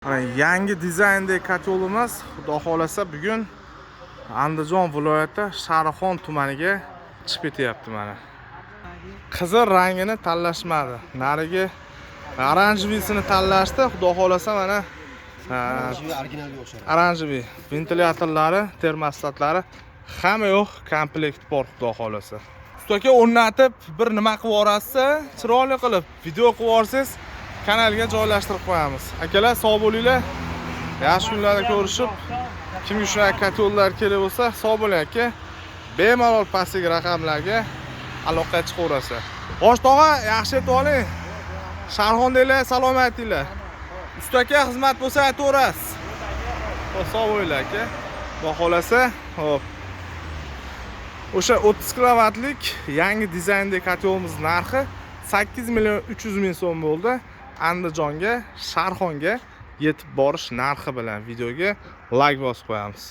Yangi dizayndagi kotelimiz xudo xolasa bugun Andijon viloyati Sharxon tumaniga chiqib ketyapti mana. Qizil rangini tanlashmadi. Narigi oranjivisini tanlashdi. Xudo xolasa mana oranjivi ventilyatorlari, termostatlari hamma yo'q, komplekt bor xudo xolasa. Ustoga o'rnatib bir nima qilib yuborasiz, chiroyli qilib video qilib yuborsangiz kanalga joylashtirib qo'yamiz. Akalar sog' bo'linglar. Yaxshi kunlarda ko'rishib, kimga shunaqa kotellar kerak bo'lsa, sog' bo'ling aka. Bemalol pastdagi raqamlarga aloqaga chiqaverasiz. Bosh tog'a, yaxshi aytib oling. Sharxondaglar salom aytinglar. Ustaga xizmat bo'lsa aytaverasiz. Sog' bo'linglar aka. Xudo xolasa, hop. O'sha 30 kilovatlik yangi dizayndagi kotelimiz narxi 8.300.000 so'm bo'ldi. Andijonga, Sharxonga yetib borish narxi bilan videoga like bosib qo'yamiz.